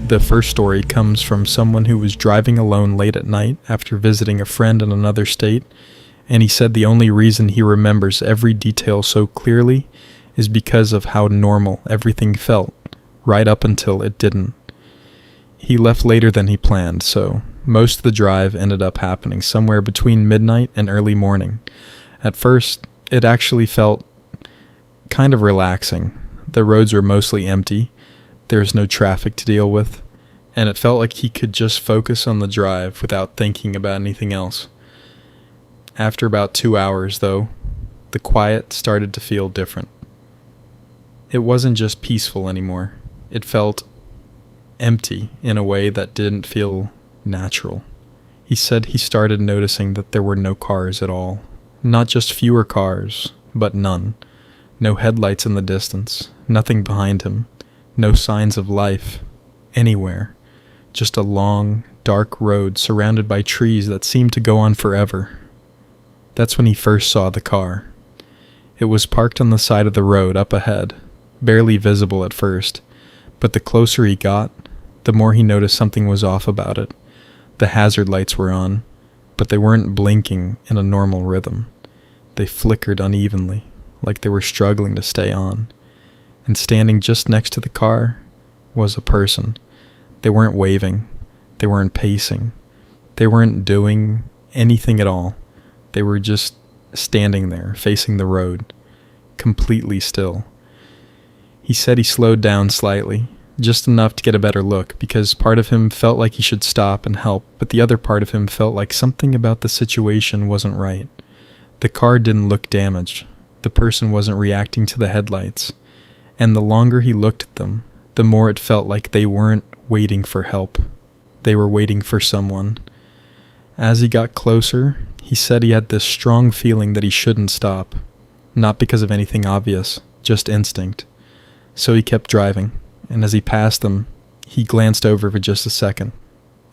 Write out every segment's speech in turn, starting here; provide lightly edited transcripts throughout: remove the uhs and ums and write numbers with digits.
The first story comes from someone who was driving alone late at night after visiting a friend in another state, and he said the only reason he remembers every detail so clearly is because of how normal everything felt, right up until it didn't. He left later than he planned, so most of the drive ended up happening somewhere between midnight and early morning. At first, it actually felt kind of relaxing. The roads were mostly empty, there was no traffic to deal with, and it felt like he could just focus on the drive without thinking about anything else. After about 2 hours, though, the quiet started to feel different. It wasn't just peaceful anymore. It felt empty in a way that didn't feel natural. He said he started noticing that there were no cars at all. Not just fewer cars, but none. No headlights in the distance, nothing behind him, no signs of life anywhere. Just a long, dark road surrounded by trees that seemed to go on forever. That's when he first saw the car. It was parked on the side of the road up ahead, barely visible at first, but the closer he got, the more he noticed something was off about it. The hazard lights were on, but they weren't blinking in a normal rhythm. They flickered unevenly, like they were struggling to stay on. And standing just next to the car was a person. They weren't waving. They weren't pacing. They weren't doing anything at all. They were just standing there, facing the road, completely still. He said he slowed down slightly, just enough to get a better look, because part of him felt like he should stop and help, but the other part of him felt like something about the situation wasn't right. The car didn't look damaged. The person wasn't reacting to the headlights. And the longer he looked at them, the more it felt like they weren't waiting for help. They were waiting for someone. As he got closer, he said he had this strong feeling that he shouldn't stop. Not because of anything obvious, just instinct. So he kept driving, and as he passed them, he glanced over for just a second.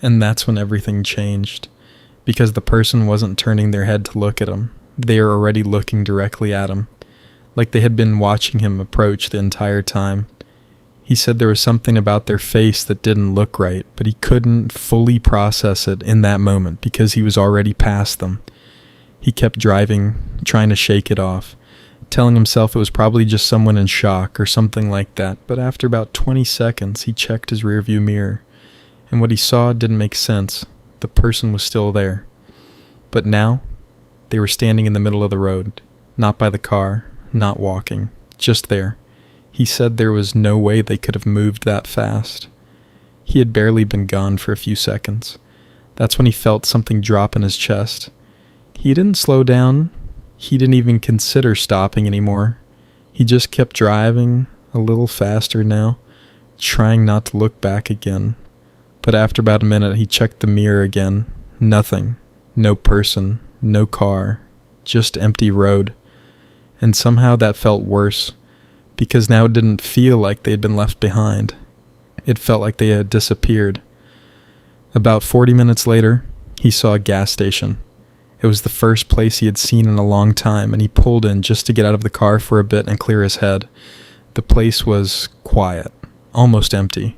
And that's when everything changed. Because the person wasn't turning their head to look at him. They were already looking directly at him, like they had been watching him approach the entire time. He said there was something about their face that didn't look right, but he couldn't fully process it in that moment because he was already past them. He kept driving, trying to shake it off, telling himself it was probably just someone in shock or something like that, but after about 20 seconds he checked his rearview mirror, and what he saw didn't make sense. The person was still there. But now, they were standing in the middle of the road, not by the car, not walking, just there. He said there was no way they could have moved that fast. He had barely been gone for a few seconds. That's when he felt something drop in his chest. He didn't slow down. He didn't even consider stopping anymore. He just kept driving, a little faster now, trying not to look back again. But after about a minute, he checked the mirror again. Nothing. No person. No car. Just empty road. And somehow that felt worse, because now it didn't feel like they had been left behind. It felt like they had disappeared. About 40 minutes later, he saw a gas station. It was the first place he had seen in a long time, and he pulled in just to get out of the car for a bit and clear his head. The place was quiet, almost empty.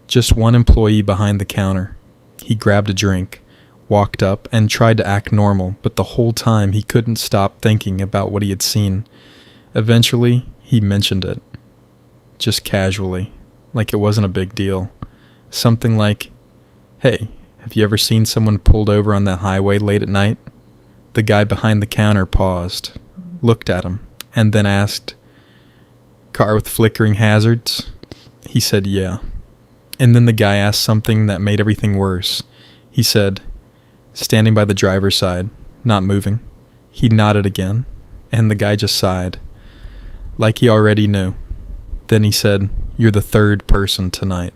Just one employee behind the counter. He grabbed a drink, walked up, and tried to act normal, but the whole time he couldn't stop thinking about what he had seen. Eventually, he mentioned it. Just casually, like it wasn't a big deal. Something like, "Hey, have you ever seen someone pulled over on that highway late at night?" The guy behind the counter paused, looked at him, and then asked, "Car with flickering hazards?" He said, "Yeah." And then the guy asked something that made everything worse. He said, "Standing by the driver's side, not moving." He nodded again, and the guy just sighed, like he already knew. Then he said, "You're the third person tonight."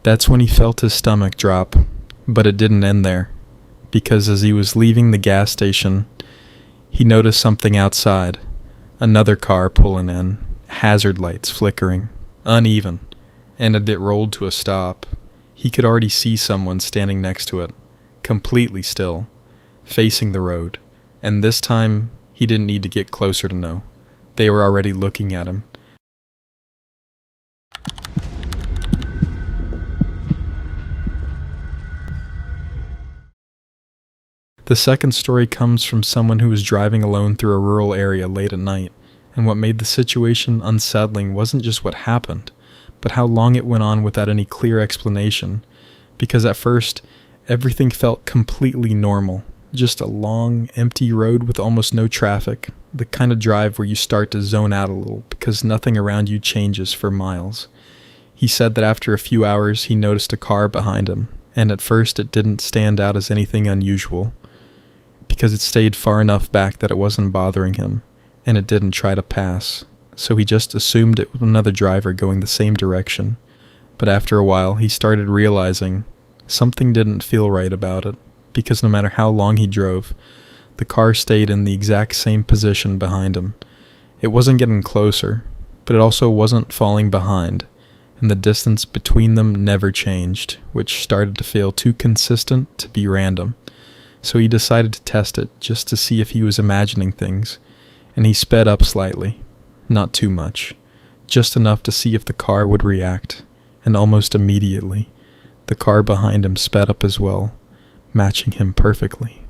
That's when he felt his stomach drop, but it didn't end there, because as he was leaving the gas station, he noticed something outside. Another car pulling in, hazard lights flickering, uneven, and as it rolled to a stop, he could already see someone standing next to it, completely still, facing the road, and this time he didn't need to get closer to know. They were already looking at him. The second story comes from someone who was driving alone through a rural area late at night, and what made the situation unsettling wasn't just what happened, but how long it went on without any clear explanation, because at first, everything felt completely normal. Just a long, empty road with almost no traffic, the kind of drive where you start to zone out a little because nothing around you changes for miles. He said that after a few hours he noticed a car behind him, and at first it didn't stand out as anything unusual, because it stayed far enough back that it wasn't bothering him, and it didn't try to pass, so he just assumed it was another driver going the same direction. But after a while he started realizing something didn't feel right about it, because no matter how long he drove, the car stayed in the exact same position behind him. It wasn't getting closer, but it also wasn't falling behind, and the distance between them never changed, which started to feel too consistent to be random. So he decided to test it just to see if he was imagining things, and he sped up slightly, not too much, just enough to see if the car would react, and almost immediately, the car behind him sped up as well, matching him perfectly.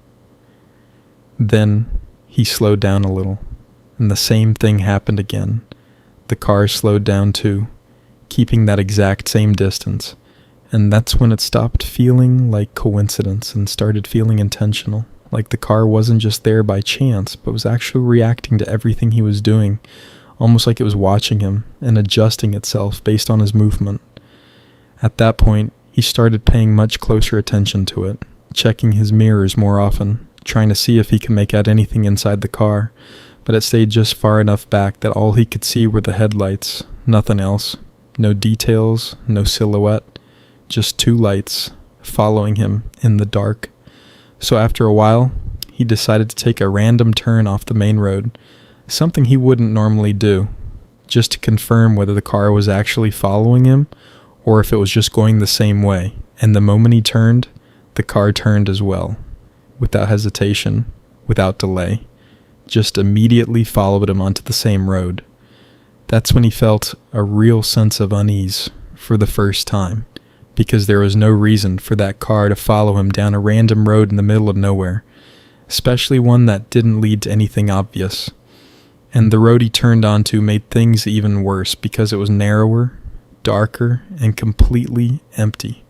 Then he slowed down a little, and the same thing happened again. The car slowed down too, keeping that exact same distance, and that's when it stopped feeling like coincidence and started feeling intentional, like the car wasn't just there by chance, but was actually reacting to everything he was doing, almost like it was watching him and adjusting itself based on his movement. At that point, he started paying much closer attention to it, checking his mirrors more often, trying to see if he could make out anything inside the car, but it stayed just far enough back that all he could see were the headlights, nothing else. No details, no silhouette, just two lights following him in the dark. So after a while, he decided to take a random turn off the main road, something he wouldn't normally do, just to confirm whether the car was actually following him or if it was just going the same way. And the moment he turned, the car turned as well, without hesitation, without delay, just immediately followed him onto the same road. That's when he felt a real sense of unease for the first time, because there was no reason for that car to follow him down a random road in the middle of nowhere, especially one that didn't lead to anything obvious. And the road he turned onto made things even worse because it was narrower, darker, and completely empty,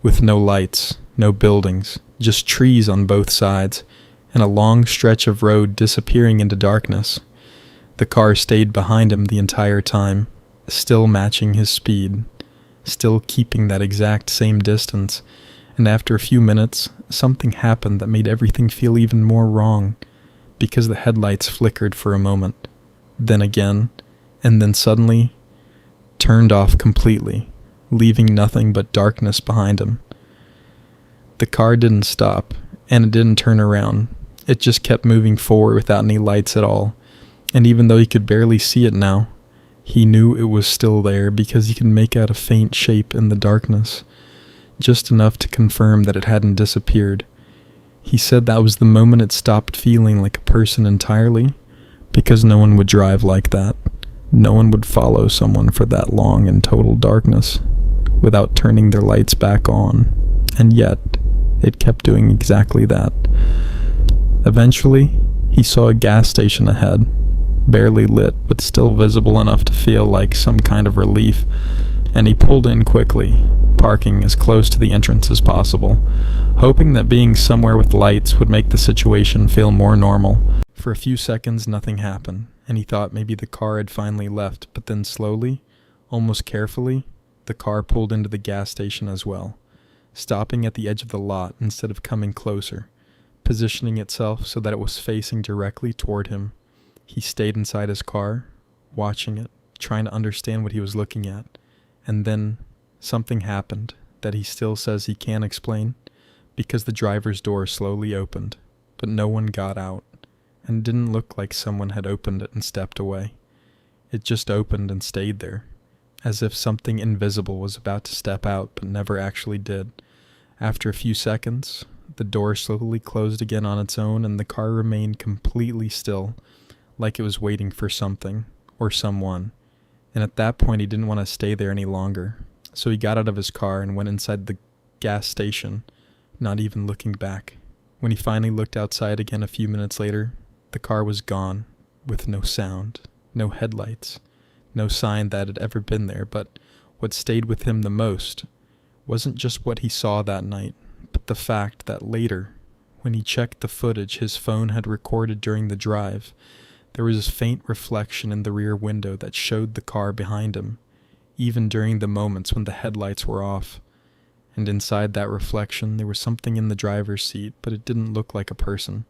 with no lights, no buildings, just trees on both sides, and a long stretch of road disappearing into darkness. The car stayed behind him the entire time, still matching his speed, still keeping that exact same distance, and after a few minutes, something happened that made everything feel even more wrong, because the headlights flickered for a moment, then again, and then suddenly turned off completely, leaving nothing but darkness behind him. The car didn't stop, and it didn't turn around. It just kept moving forward without any lights at all. And even though he could barely see it now, he knew it was still there because he could make out a faint shape in the darkness, just enough to confirm that it hadn't disappeared. He said that was the moment it stopped feeling like a person entirely, because no one would drive like that. No one would follow someone for that long in total darkness without turning their lights back on, and yet it kept doing exactly that. Eventually, he saw a gas station ahead, barely lit but still visible enough to feel like some kind of relief, and he pulled in quickly, parking as close to the entrance as possible, hoping that being somewhere with lights would make the situation feel more normal. For a few seconds nothing happened, and he thought maybe the car had finally left, but then slowly, almost carefully, the car pulled into the gas station as well, stopping at the edge of the lot instead of coming closer, positioning itself so that it was facing directly toward him. He stayed inside his car, watching it, trying to understand what he was looking at, and then something happened that he still says he can't explain, because the driver's door slowly opened, but no one got out, and it didn't look like someone had opened it and stepped away. It just opened and stayed there, as if something invisible was about to step out but never actually did. After a few seconds, the door slowly closed again on its own, and the car remained completely still, like it was waiting for something, or someone. And at that point he didn't want to stay there any longer, so he got out of his car and went inside the gas station, not even looking back. When he finally looked outside again a few minutes later, the car was gone, with no sound, no headlights, no sign that it had ever been there. But what stayed with him the most wasn't just what he saw that night, but the fact that later, when he checked the footage his phone had recorded during the drive, there was a faint reflection in the rear window that showed the car behind him, even during the moments when the headlights were off. And inside that reflection, there was something in the driver's seat, but it didn't look like a person.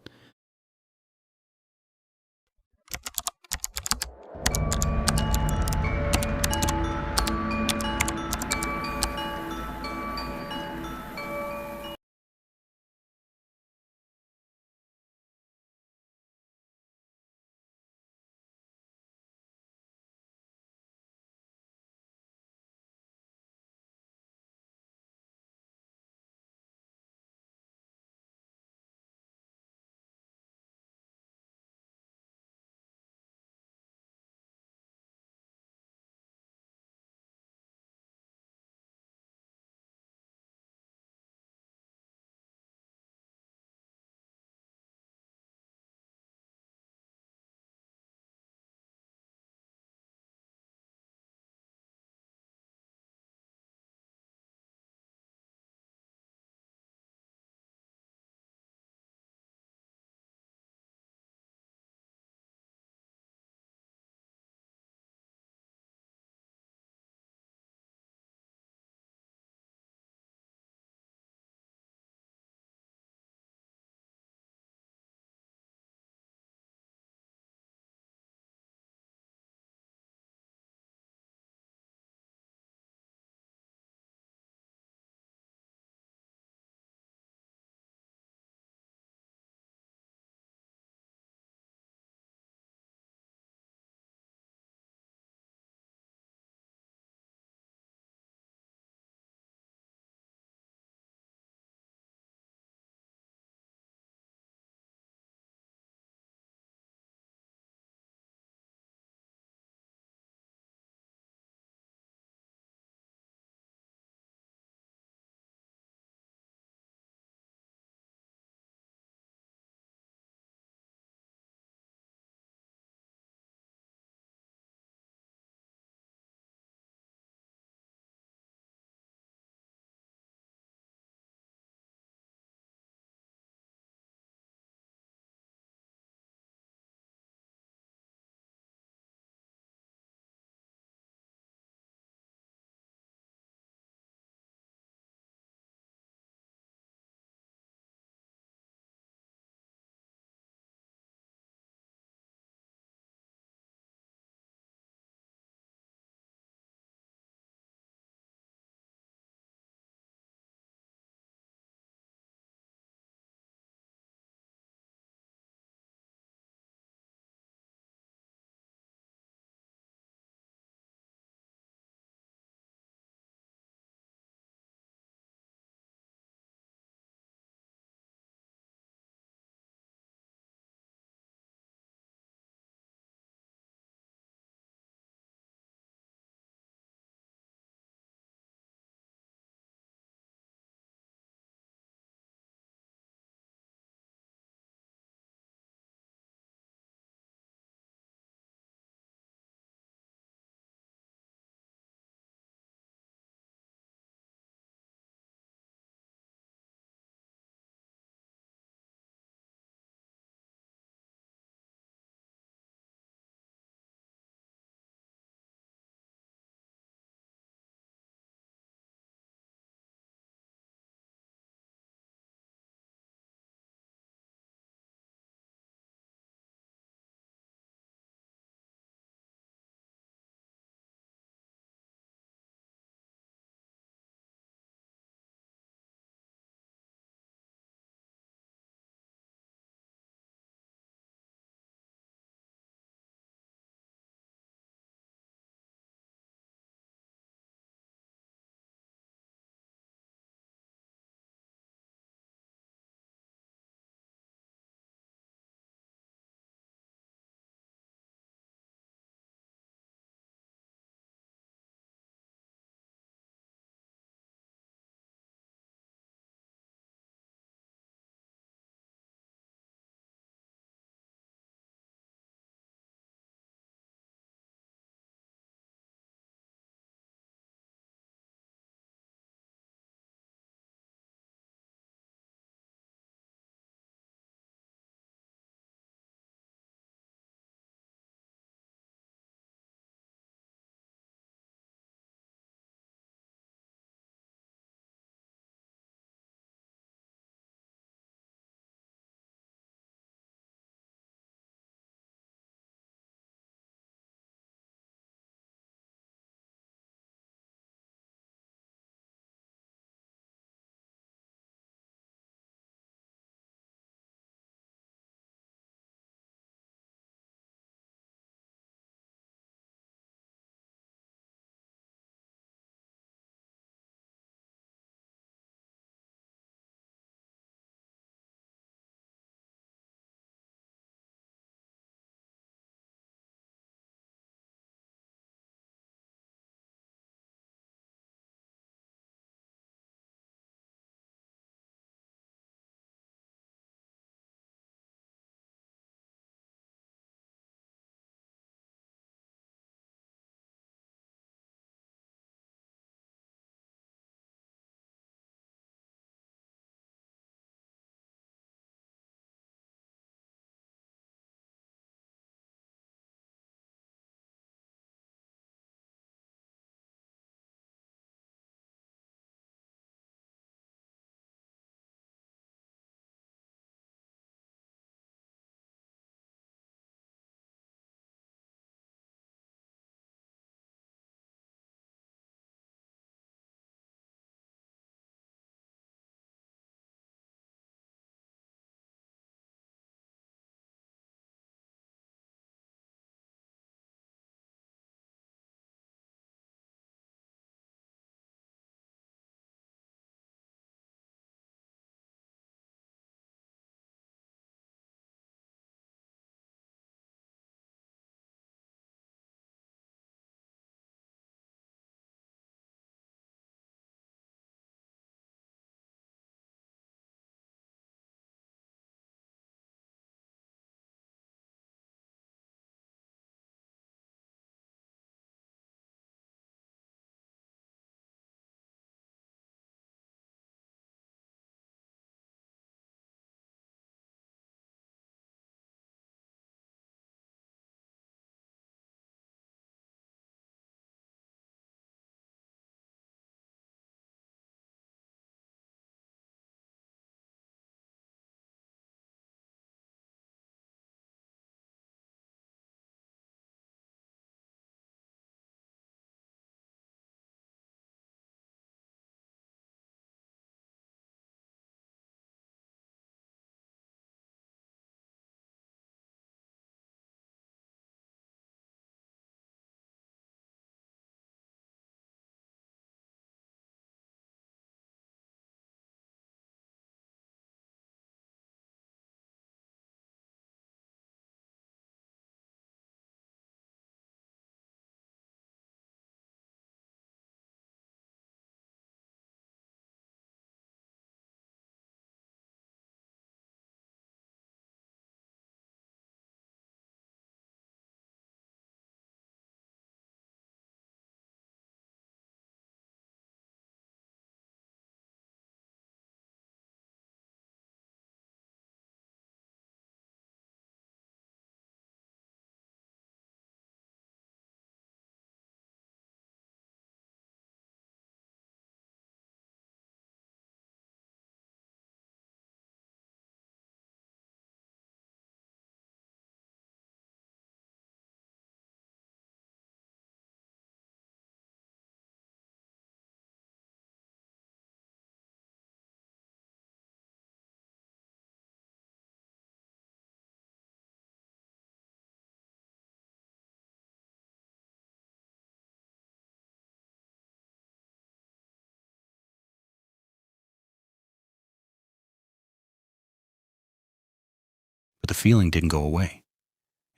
but the feeling didn't go away.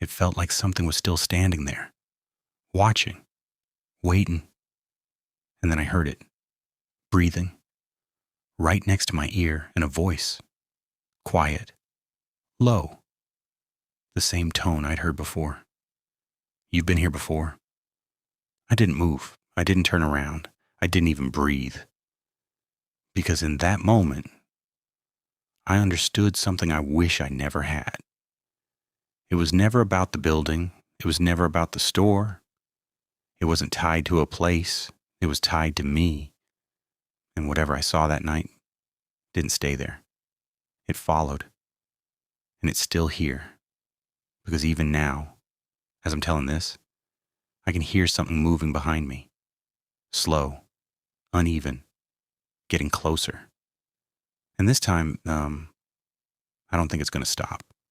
It felt like something was still standing there, watching, waiting. And then I heard it, breathing, right next to my ear, and a voice, quiet, low, the same tone I'd heard before. "You've been here before." I didn't move. I didn't turn around. I didn't even breathe. Because in that moment, I understood something I wish I never had. It was never about the building. It was never about the store. It wasn't tied to a place. It was tied to me. And whatever I saw that night didn't stay there. It followed. And it's still here. Because even now, as I'm telling this, I can hear something moving behind me. Slow, uneven, getting closer. And this time, I don't think it's going to stop.